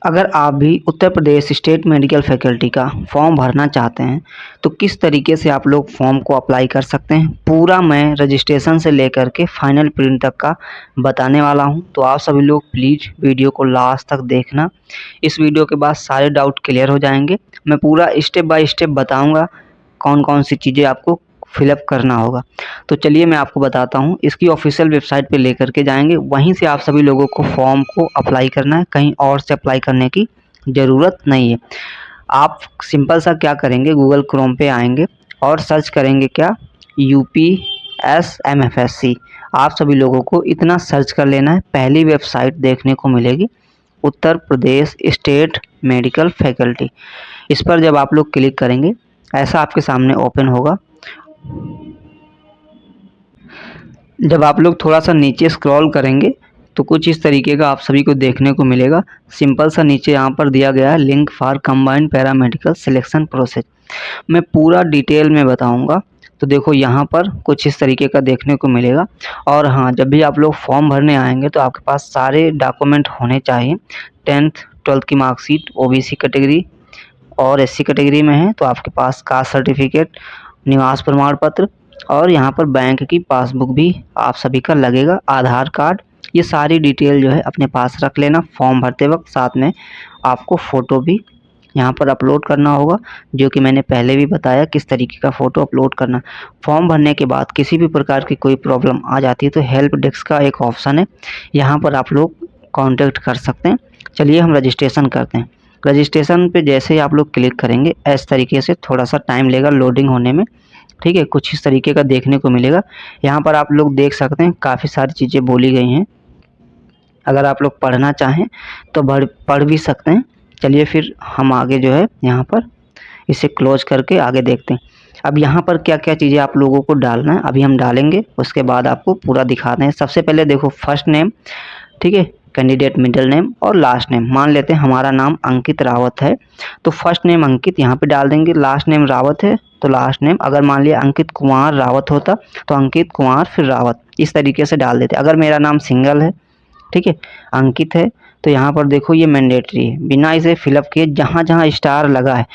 अगर आप भी Uttar Pradesh state medical faculty का फॉर्म भरना चाहते हैं तो किस तरीके से आप लोग फॉर्म को अप्लाई कर सकते हैं, पूरा मैं रजिस्ट्रेशन से लेकर के फाइनल प्रिंट तक का बताने वाला हूं। तो आप सभी लोग प्लीज़ वीडियो को लास्ट तक देखना। इस वीडियो के बाद सारे डाउट क्लियर हो जाएंगे। मैं पूरा स्टेप बाय स्टेप बताऊँगा कौन कौन सी चीज़ें आपको फिलअप करना होगा। तो चलिए मैं आपको बताता हूँ। इसकी ऑफिशियल वेबसाइट पे लेकर के जाएंगे, वहीं से आप सभी लोगों को फॉर्म को अप्लाई करना है, कहीं और से अप्लाई करने की ज़रूरत नहीं है। आप सिंपल सा क्या करेंगे, गूगल क्रोम पे आएंगे और सर्च करेंगे क्या, UPSMFSC। आप सभी लोगों को इतना सर्च कर लेना है। पहली वेबसाइट देखने को मिलेगी Uttar Pradesh state medical faculty. इस पर जब आप लोग क्लिक करेंगे ऐसा आपके सामने ओपन होगा। जब आप लोग थोड़ा सा नीचे स्क्रॉल करेंगे तो कुछ इस तरीके का आप सभी को देखने को मिलेगा। सिंपल सा नीचे यहाँ पर दिया गया है link for combined paramedical selection process. मैं पूरा डिटेल में बताऊंगा। तो देखो यहाँ पर कुछ इस तरीके का देखने को मिलेगा। और हाँ, जब भी आप लोग फॉर्म भरने आएंगे तो आपके पास सारे डॉक्यूमेंट होने चाहिए। 10th 12th की मार्कशीट, OBC कैटेगरी और SC कैटेगरी में है तो आपके पास कास्ट सर्टिफिकेट, निवास प्रमाण पत्र और यहाँ पर बैंक की पासबुक भी आप सभी का लगेगा, आधार कार्ड। ये सारी डिटेल जो है अपने पास रख लेना फॉर्म भरते वक्त। साथ में आपको फ़ोटो भी यहाँ पर अपलोड करना होगा, जो कि मैंने पहले भी बताया किस तरीके का फ़ोटो अपलोड करना। फॉर्म भरने के बाद किसी भी प्रकार की कोई प्रॉब्लम आ जाती है तो हेल्प डेस्क का एक ऑप्शन है, यहाँ पर आप लोग कॉन्टेक्ट कर सकते हैं। चलिए हम रजिस्ट्रेशन करते हैं। रजिस्ट्रेशन पे जैसे ही आप लोग क्लिक करेंगे इस तरीके से थोड़ा सा टाइम लेगा लोडिंग होने में, ठीक है। कुछ इस तरीके का देखने को मिलेगा। यहाँ पर आप लोग देख सकते हैं काफ़ी सारी चीज़ें बोली गई हैं। अगर आप लोग पढ़ना चाहें तो पढ़ भी सकते हैं। चलिए फिर हम आगे जो है यहाँ पर इसे क्लोज करके आगे देखते हैं। अब यहाँ पर क्या क्या चीज़ें आप लोगों को डालना है अभी हम डालेंगे, उसके बाद आपको पूरा दिखाते हैं। सबसे पहले देखो फर्स्ट नेम, ठीक है, कैंडिडेट मिडिल नेम और लास्ट नेम। मान लेते हैं हमारा नाम अंकित रावत है तो फर्स्ट नेम अंकित यहाँ पे डाल देंगे। लास्ट नेम रावत है तो लास्ट नेम, अगर मान लिया अंकित कुमार रावत होता तो अंकित कुमार फिर रावत, इस तरीके से डाल देते। अगर मेरा नाम सिंगल है, ठीक है, अंकित है, तो यहाँ पर देखो ये मैंडेटरी है, बिना इसे फिलअप किए जहाँ जहाँ स्टार लगा है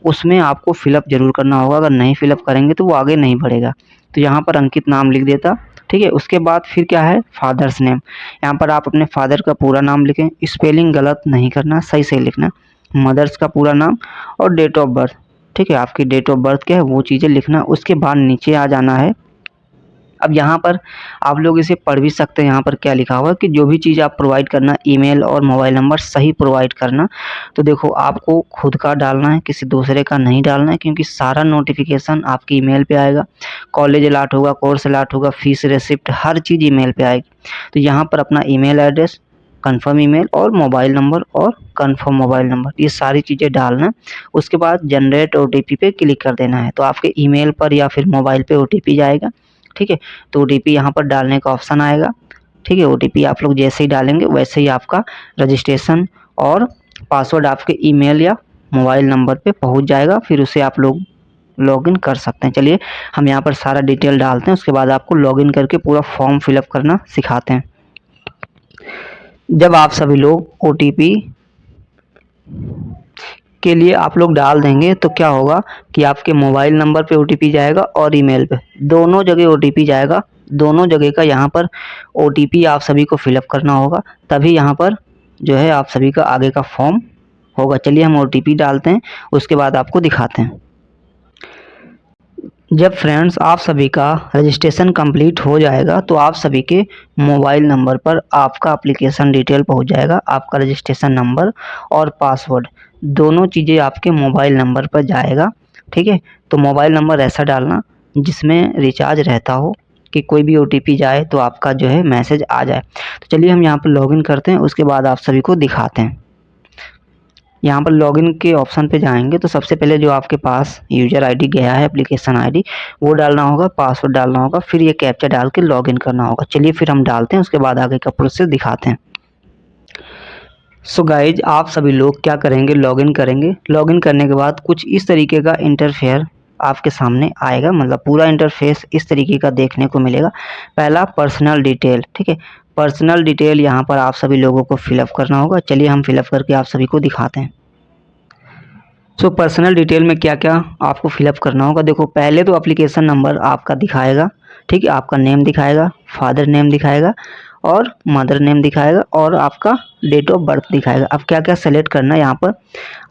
उसमें आपको फिलअप जरूर करना होगा। अगर नहीं फिलअप करेंगे तो वो आगे नहीं बढ़ेगा। तो यहाँ पर अंकित नाम लिख देता, ठीक है। उसके बाद फिर क्या है, फादर्स नेम। यहाँ पर आप अपने फादर का पूरा नाम लिखें, स्पेलिंग गलत नहीं करना, सही सही लिखना। मदर्स का पूरा नाम और डेट ऑफ बर्थ, ठीक है, आपकी डेट ऑफ बर्थ क्या है वो चीज़ें लिखना। उसके बाद नीचे आ जाना है। अब यहाँ पर आप लोग इसे पढ़ भी सकते हैं। यहाँ पर क्या लिखा हुआ है कि जो भी चीज़ आप प्रोवाइड करना, ईमेल और मोबाइल नंबर सही प्रोवाइड करना। तो देखो आपको खुद का डालना है, किसी दूसरे का नहीं डालना है, क्योंकि सारा नोटिफिकेशन आपकी ईमेल पे आएगा। कॉलेज अलॉट होगा, कोर्स अलॉट होगा, फीस रिसिप्ट, हर चीज़ ईमेल पे आएगी। तो यहाँ पर अपना ईमेल एड्रेस, कंफर्म ईमेल और मोबाइल नंबर और कंफर्म मोबाइल नंबर, ये सारी चीज़ें डालना। उसके बाद जनरेट OTP पे क्लिक कर देना है। तो आपके ईमेल पर या फिर मोबाइल पे OTP जाएगा, ठीक है। तो OTP यहाँ पर डालने का ऑप्शन आएगा, ठीक है। OTP आप लोग जैसे ही डालेंगे वैसे ही आपका रजिस्ट्रेशन और पासवर्ड आपके ईमेल या मोबाइल नंबर पे पहुँच जाएगा। फिर उसे आप लोग लॉगिन कर सकते हैं। चलिए हम यहाँ पर सारा डिटेल डालते हैं, उसके बाद आपको लॉगिन करके पूरा फॉर्म फिलअप करना सिखाते हैं। जब आप सभी लोग OTP के लिए आप लोग डाल देंगे तो क्या होगा कि आपके मोबाइल नंबर पे OTP जाएगा और ईमेल पे, दोनों जगह OTP जाएगा। दोनों जगह का यहाँ पर OTP आप सभी को फिलअप करना होगा, तभी यहाँ पर जो है आप सभी का आगे का फॉर्म होगा। चलिए हम OTP डालते हैं, उसके बाद आपको दिखाते हैं। जब फ्रेंड्स आप सभी का रजिस्ट्रेशन कंप्लीट हो जाएगा तो आप सभी के मोबाइल नंबर पर आपका एप्लीकेशन डिटेल पहुंच जाएगा। आपका रजिस्ट्रेशन नंबर और पासवर्ड दोनों चीज़ें आपके मोबाइल नंबर पर जाएगा, ठीक है। तो मोबाइल नंबर ऐसा डालना जिसमें रिचार्ज रहता हो कि कोई भी OTP जाए तो आपका जो है मैसेज आ जाए। तो चलिए हम यहाँ पर लॉगिन करते हैं, उसके बाद आप सभी को दिखाते हैं। यहाँ पर लॉगिन के ऑप्शन पे जाएंगे तो सबसे पहले जो आपके पास यूज़र ID गया है, एप्लीकेशन ID, वो डालना होगा, पासवर्ड डालना होगा, फिर ये कैप्चा डाल के लॉगिन करना होगा। चलिए फिर हम डालते हैं, उसके बाद आगे का प्रोसेस दिखाते हैं। सो गाइज आप सभी लोग क्या करेंगे, लॉगिन करेंगे। लॉगिन करने के बाद कुछ इस तरीके का इंटरफेयर आपके सामने आएगा, मतलब पूरा इंटरफेस इस तरीके का देखने को मिलेगा। पहला पर्सनल डिटेल, ठीक है, पर्सनल डिटेल यहाँ पर आप सभी लोगों को फिलअप करना होगा। चलिए हम फिलअप करके आप सभी को दिखाते हैं। सो पर्सनल डिटेल में क्या क्या आपको फिलअप करना होगा, देखो पहले तो एप्लीकेशन नंबर आपका दिखाएगा, ठीक है, आपका नेम दिखाएगा, फादर नेम दिखाएगा और मदर नेम दिखाएगा और आपका डेट ऑफ बर्थ दिखाएगा। अब क्या क्या सेलेक्ट करना है यहाँ पर,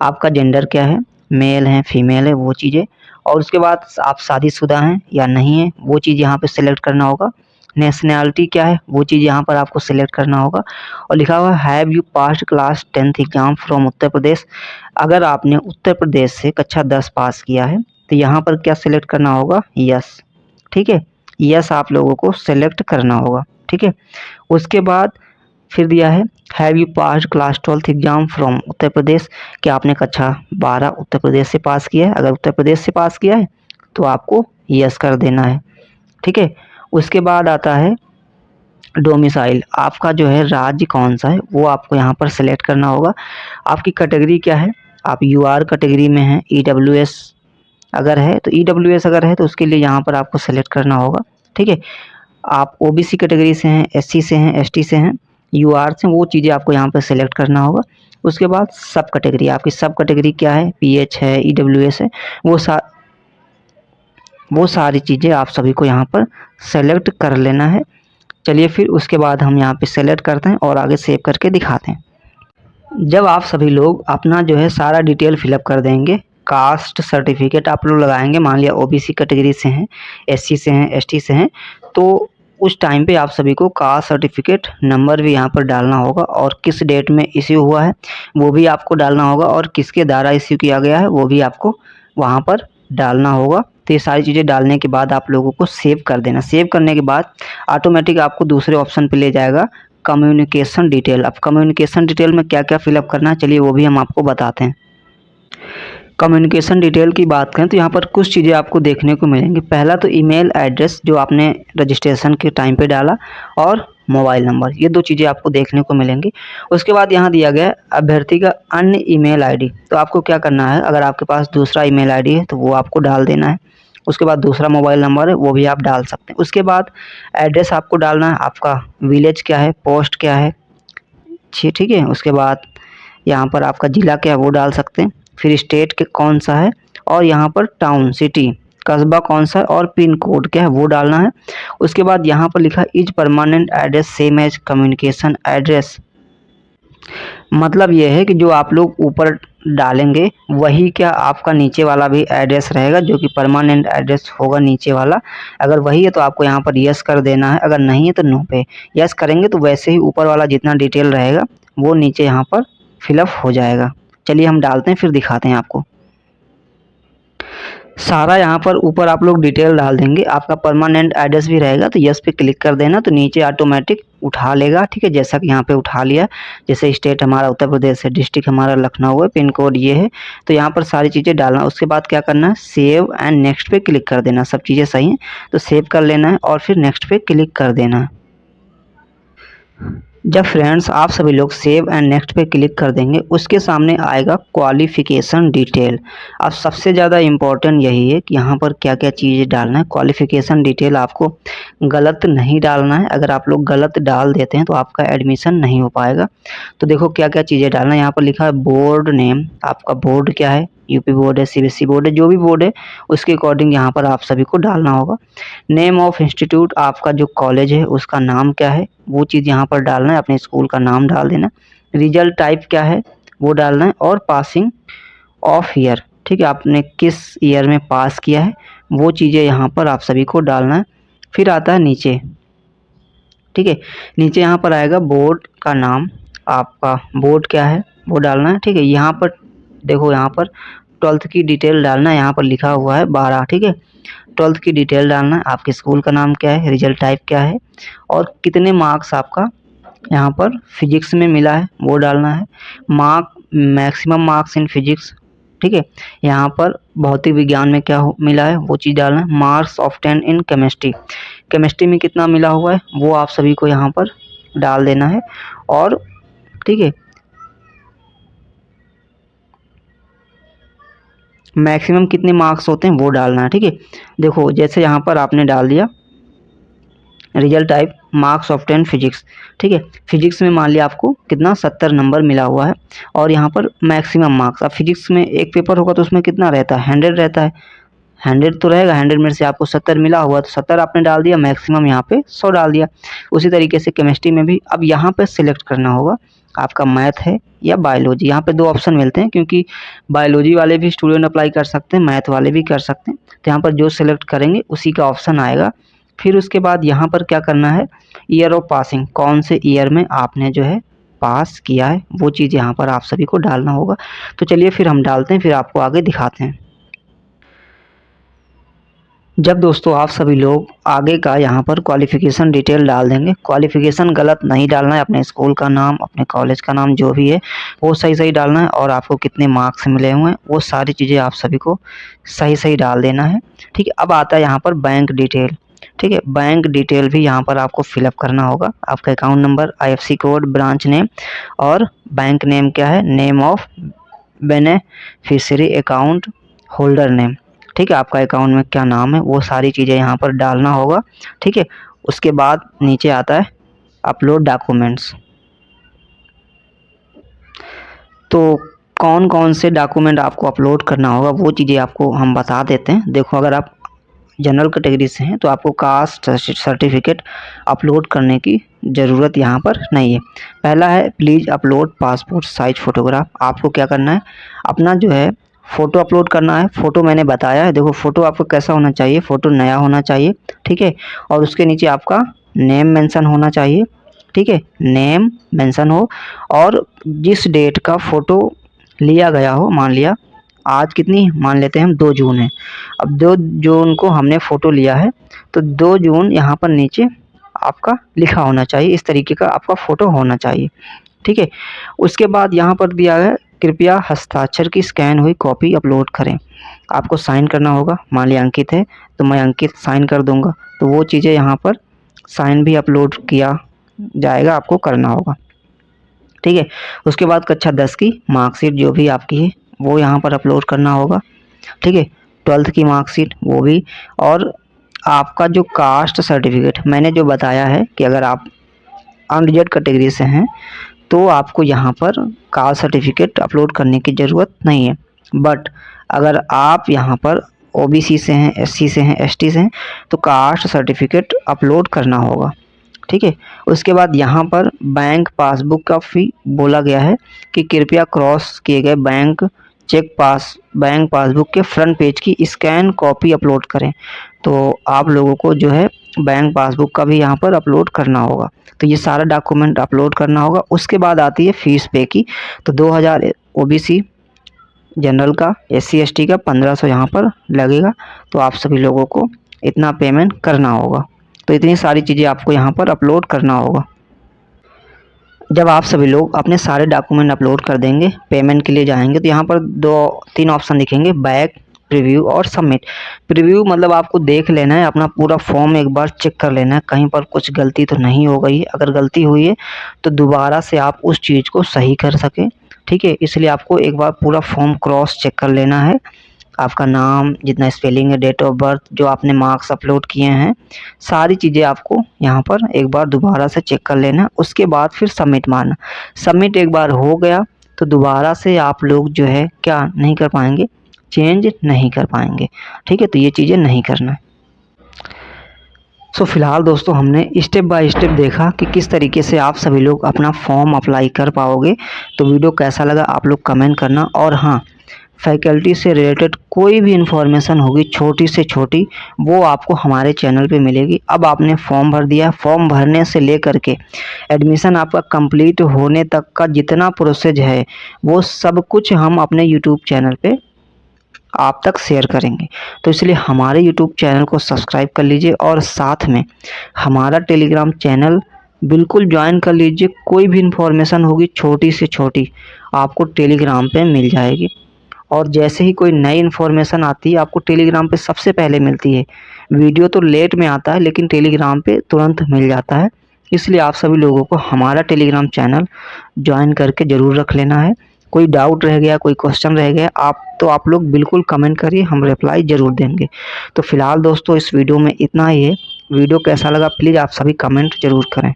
आपका जेंडर क्या है, मेल है फीमेल है वो चीज़ें, और उसके बाद आप शादीशुदा हैं या नहीं है वो चीज़ यहाँ पे सेलेक्ट करना होगा। नेशनैलिटी क्या है वो चीज़ यहाँ पर आपको सिलेक्ट करना होगा। और लिखा हुआ है have you passed class 10th exam from Uttar Pradesh, अगर आपने उत्तर प्रदेश से कक्षा 10 पास किया है तो यहाँ पर क्या सिलेक्ट करना होगा, यस, ठीक है, यस आप लोगों को सिलेक्ट करना होगा, ठीक है। उसके बाद फिर दिया है have you passed class 12th exam from Uttar Pradesh, कि आपने कक्षा 12 उत्तर प्रदेश से पास किया है, अगर उत्तर प्रदेश से पास किया है तो आपको यस कर देना है, ठीक है। उसके बाद आता है डोमिसाइल, आपका जो है राज्य कौन सा है वो आपको यहाँ पर सेलेक्ट करना होगा। आपकी कैटेगरी क्या है, आप यूआर कैटेगरी में हैं, ईडब्ल्यूएस अगर है तो ईडब्ल्यूएस अगर है तो उसके लिए यहाँ पर आपको सेलेक्ट करना होगा, ठीक है। आप ओबीसी कैटेगरी से हैं, एससी से हैं, एसटी से हैं, यूआर से, वो चीज़ें आपको यहाँ पर सेलेक्ट करना होगा। उसके बाद सब कैटेगरी, आपकी सब कैटेगरी क्या है, पीएच है, ईडब्ल्यूएस है, वो सारी चीज़ें आप सभी को यहाँ पर सेलेक्ट कर लेना है। चलिए फिर उसके बाद हम यहाँ पे सेलेक्ट करते हैं और आगे सेव करके दिखाते हैं। जब आप सभी लोग अपना जो है सारा डिटेल फिलअप कर देंगे, कास्ट सर्टिफिकेट आप लोग लगाएंगे, मान लिया ओबीसी कैटेगरी से हैं, एससी से हैं, एसटी से हैं, तो उस टाइम पे आप सभी को कास्ट सर्टिफिकेट नंबर भी यहाँ पर डालना होगा और किस डेट में इश्यू हुआ है वो भी आपको डालना होगा और किसके द्वारा इश्यू किया गया है वो भी आपको वहाँ पर डालना होगा। तो ये सारी चीज़ें डालने के बाद आप लोगों को सेव कर देना। सेव करने के बाद ऑटोमेटिक आपको दूसरे ऑप्शन पे ले जाएगा, कम्युनिकेशन डिटेल। अब कम्युनिकेशन डिटेल में क्या क्या फिलअप करना है चलिए वो भी हम आपको बताते हैं। कम्युनिकेशन डिटेल की बात करें तो यहाँ पर कुछ चीज़ें आपको देखने को मिलेंगी। पहला तो ईमेल एड्रेस जो आपने रजिस्ट्रेशन के टाइम पे डाला और मोबाइल नंबर, ये दो चीज़ें आपको देखने को मिलेंगी। उसके बाद यहाँ दिया गया है अभ्यर्थी का अन्य ईमेल आईडी, तो आपको क्या करना है, अगर आपके पास दूसरा ईमेल आईडी है तो वो आपको डाल देना है। उसके बाद दूसरा मोबाइल नंबर है वो भी आप डाल सकते हैं। उसके बाद एड्रेस आपको डालना है, आपका विलेज क्या है, पोस्ट क्या है, ठीक है। उसके बाद यहाँ पर आपका ज़िला क्या है वो डाल सकते हैं, फिर स्टेट के कौन सा है और यहाँ पर टाउन सिटी कस्बा कौन सा है और पिन कोड क्या है वो डालना है। उसके बाद यहाँ पर लिखा is permanent address same as communication address, मतलब ये है कि जो आप लोग ऊपर डालेंगे वही क्या आपका नीचे वाला भी एड्रेस रहेगा, जो कि परमानेंट एड्रेस होगा नीचे वाला। अगर वही है तो आपको यहाँ पर यस कर देना है, अगर नहीं है तो नो पे। यस करेंगे तो वैसे ही ऊपर वाला जितना डिटेल रहेगा वो नीचे यहाँ पर फिलअप हो जाएगा। चलिए हम डालते हैं फिर दिखाते हैं आपको। सारा यहाँ पर ऊपर आप लोग डिटेल डाल देंगे, आपका परमानेंट एड्रेस भी रहेगा तो यस पे क्लिक कर देना, तो नीचे ऑटोमेटिक उठा लेगा, ठीक है, जैसा कि यहाँ पे उठा लिया। जैसे स्टेट हमारा उत्तर प्रदेश है, डिस्ट्रिक्ट हमारा लखनऊ है, पिन कोड ये है, तो यहाँ पर सारी चीज़ें डालना। उसके बाद क्या करना है, सेव एंड नेक्स्ट पे क्लिक कर देना। सब चीज़ें सही हैं तो सेव कर लेना है और फिर नेक्स्ट पे क्लिक कर देना है। जब फ्रेंड्स आप सभी लोग सेव एंड नेक्स्ट पे क्लिक कर देंगे उसके सामने आएगा क्वालिफ़िकेशन डिटेल। अब सबसे ज़्यादा इम्पोर्टेंट यही है कि यहाँ पर क्या क्या चीज़ें डालना है। क्वालिफ़िकेशन डिटेल आपको गलत नहीं डालना है, अगर आप लोग गलत डाल देते हैं तो आपका एडमिशन नहीं हो पाएगा। तो देखो क्या क्या चीज़ें डालना है, यहाँ पर लिखा है बोर्ड नेम, आपका बोर्ड क्या है, यूपी बोर्ड है, सीबीएसई बोर्ड है, जो भी बोर्ड है उसके अकॉर्डिंग यहाँ पर आप सभी को डालना होगा। नेम ऑफ इंस्टीट्यूट, आपका जो कॉलेज है उसका नाम क्या है वो चीज़ यहाँ पर डालना है, अपने स्कूल का नाम डाल देना। रिजल्ट टाइप क्या है वो डालना है और पासिंग ऑफ ईयर, ठीक है, आपने किस ईयर में पास किया है वो चीज़ें यहाँ पर आप सभी को डालना है। फिर आता है नीचे, ठीक है, नीचे यहाँ पर आएगा बोर्ड का नाम, आपका बोर्ड क्या है वो डालना है, ठीक है। यहाँ पर देखो यहाँ पर 12th की डिटेल डालना है, यहाँ पर लिखा हुआ है 12, ठीक है, 12th की डिटेल डालना है, आपके स्कूल का नाम क्या है, रिजल्ट टाइप क्या है और कितने मार्क्स आपका यहाँ पर फिजिक्स में मिला है वो डालना है। मैक्सिमम मार्क्स इन फिजिक्स, ठीक है, यहाँ पर भौतिक विज्ञान में क्या मिला है वो चीज़ डालना है। Marks of 10 in chemistry, chemistry में कितना मिला हुआ है वो आप सभी को यहाँ पर डाल देना है और ठीक है, मैक्सिमम कितने मार्क्स होते हैं वो डालना है। ठीक है, देखो जैसे यहाँ पर आपने डाल दिया result type marks of 10 physics. ठीक है, फिजिक्स में मान लिया आपको कितना 70 नंबर मिला हुआ है और यहाँ पर मैक्सिमम मार्क्स। अब फिजिक्स में एक पेपर होगा तो उसमें कितना रहता है 100 रहता है, 100 तो रहेगा, 100 में से आपको 70 मिला हुआ तो 70 आपने डाल दिया, मैक्सिमम यहाँ पे 100 डाल दिया। उसी तरीके से केमिस्ट्री में भी अब यहाँ पे सिलेक्ट करना होगा आपका मैथ है या बायोलॉजी। यहाँ पे 2 ऑप्शन मिलते हैं क्योंकि बायोलॉजी वाले भी स्टूडेंट अप्लाई कर सकते हैं, मैथ वाले भी कर सकते हैं। तो यहाँ पर जो सिलेक्ट करेंगे उसी का ऑप्शन आएगा। फिर उसके बाद यहाँ पर क्या करना है, ईयर ऑफ पासिंग, कौन से ईयर में आपने जो है पास किया है वो चीज़ यहाँ पर आप सभी को डालना होगा। तो चलिए फिर हम डालते हैं, फिर आपको आगे दिखाते हैं। जब दोस्तों आप सभी लोग आगे का यहाँ पर क्वालिफ़िकेशन डिटेल डाल देंगे, क्वालिफ़िकेशन गलत नहीं डालना है, अपने स्कूल का नाम, अपने कॉलेज का नाम जो भी है वो सही सही डालना है और आपको कितने मार्क्स मिले हुए हैं वो सारी चीज़ें आप सभी को सही सही डाल देना है। ठीक है, अब आता है यहाँ पर बैंक डिटेल। ठीक है, बैंक डिटेल भी यहाँ पर आपको फिलअप करना होगा, आपका account number, IFSC code, branch name और बैंक नेम क्या है, name of beneficiary, account holder name. ठीक है, आपका अकाउंट में क्या नाम है वो सारी चीज़ें यहाँ पर डालना होगा। ठीक है, उसके बाद नीचे आता है अपलोड डॉक्यूमेंट्स। तो कौन कौन से डॉक्यूमेंट आपको अपलोड करना होगा वो चीज़ें आपको हम बता देते हैं। देखो, अगर आप जनरल कैटेगरी से हैं तो आपको कास्ट सर्टिफिकेट अपलोड करने की ज़रूरत यहाँ पर नहीं है। पहला है please upload passport size photograph. आपको क्या करना है, अपना जो है फ़ोटो अपलोड करना है। फ़ोटो मैंने बताया है, देखो फ़ोटो आपको कैसा होना चाहिए, फ़ोटो नया होना चाहिए। ठीक है, और उसके नीचे आपका नेम मेंशन होना चाहिए। ठीक है, नेम मेंशन हो और जिस डेट का फ़ोटो लिया गया हो, मान लिया आज कितनी, मान लेते हैं हम 2 जून है। अब 2 जून को हमने फ़ोटो लिया है तो 2 जून यहाँ पर नीचे आपका लिखा होना चाहिए, इस तरीके का आपका फ़ोटो होना चाहिए। ठीक है, उसके बाद यहाँ पर दिया है कृपया हस्ताक्षर की स्कैन हुई कॉपी अपलोड करें। आपको साइन करना होगा, मान लिया अंकित है तो मैं अंकित साइन कर दूंगा, तो वो चीज़ें यहाँ पर साइन भी अपलोड किया जाएगा, आपको करना होगा। ठीक है, उसके बाद कक्षा 10 की मार्कशीट जो भी आपकी है वो यहाँ पर अपलोड करना होगा। ठीक है, 12th की मार्कशीट वो भी, और आपका जो कास्ट सर्टिफिकेट मैंने जो बताया है कि अगर आप अनरिजर्व कैटेगरी से हैं तो आपको यहाँ पर कास्ट सर्टिफिकेट अपलोड करने की ज़रूरत नहीं है। बट अगर आप यहाँ पर OBC से हैं, SC से हैं, ST से हैं तो कास्ट सर्टिफिकेट अपलोड करना होगा। ठीक है, उसके बाद यहाँ पर बैंक पासबुक का भी बोला गया है कि कृपया क्रॉस किए गए बैंक पासबुक के फ्रंट पेज की स्कैन कॉपी अपलोड करें। तो आप लोगों को जो है बैंक पासबुक का भी यहाँ पर अपलोड करना होगा। तो ये सारा डॉक्यूमेंट अपलोड करना होगा। उसके बाद आती है फीस पे की, तो 2000 OBC जनरल का, SC ST का 1500 यहाँ पर लगेगा। तो आप सभी लोगों को इतना पेमेंट करना होगा। तो इतनी सारी चीज़ें आपको यहाँ पर अपलोड करना होगा। जब आप सभी लोग अपने सारे डॉक्यूमेंट अपलोड कर देंगे, पेमेंट के लिए जाएंगे तो यहाँ पर 2-3 ऑप्शन दिखेंगे, बैक, प्रीव्यू और सबमिट। प्रीव्यू मतलब आपको देख लेना है, अपना पूरा फॉर्म एक बार चेक कर लेना है, कहीं पर कुछ गलती तो नहीं हो गई है। अगर गलती हुई है तो दोबारा से आप उस चीज़ को सही कर सकें। ठीक है, इसलिए आपको एक बार पूरा फॉर्म क्रॉस चेक कर लेना है, आपका नाम, जितना स्पेलिंग है, डेट ऑफ बर्थ, जो आपने मार्क्स अपलोड किए हैं, सारी चीज़ें आपको यहाँ पर एक बार दोबारा से चेक कर लेना। उसके बाद फिर सबमिट मारना। सबमिट एक बार हो गया तो दोबारा से आप लोग जो है क्या नहीं कर पाएंगे, चेंज नहीं कर पाएंगे। ठीक है, तो ये चीज़ें नहीं करना है। सो फिलहाल दोस्तों हमने स्टेप बाय स्टेप देखा कि किस तरीके से आप सभी लोग अपना फॉर्म अप्लाई कर पाओगे। तो वीडियो कैसा लगा आप लोग कमेंट करना। और हाँ, फैकल्टी से रिलेटेड कोई भी इन्फॉर्मेशन होगी छोटी से छोटी वो आपको हमारे चैनल पे मिलेगी। अब आपने फॉर्म भर दिया, फॉर्म भरने से लेकर के एडमिशन आपका कंप्लीट होने तक का जितना प्रोसेस है वो सब कुछ हम अपने यूट्यूब चैनल पे आप तक शेयर करेंगे। तो इसलिए हमारे यूट्यूब चैनल को सब्सक्राइब कर लीजिए और साथ में हमारा टेलीग्राम चैनल बिल्कुल ज्वाइन कर लीजिए। कोई भी इन्फॉर्मेशन होगी छोटी से छोटी आपको टेलीग्राम पे मिल जाएगी। और जैसे ही कोई नई इन्फॉर्मेशन आती है आपको टेलीग्राम पे सबसे पहले मिलती है। वीडियो तो लेट में आता है लेकिन टेलीग्राम पे तुरंत मिल जाता है। इसलिए आप सभी लोगों को हमारा टेलीग्राम चैनल ज्वाइन करके ज़रूर रख लेना है कोई डाउट रह गया, कोई क्वेश्चन रह गया आप लोग बिल्कुल कमेंट करिए, हम रिप्लाई ज़रूर देंगे। तो फिलहाल दोस्तों इस वीडियो में इतना ही है। वीडियो कैसा लगा प्लीज़ आप सभी कमेंट ज़रूर करें।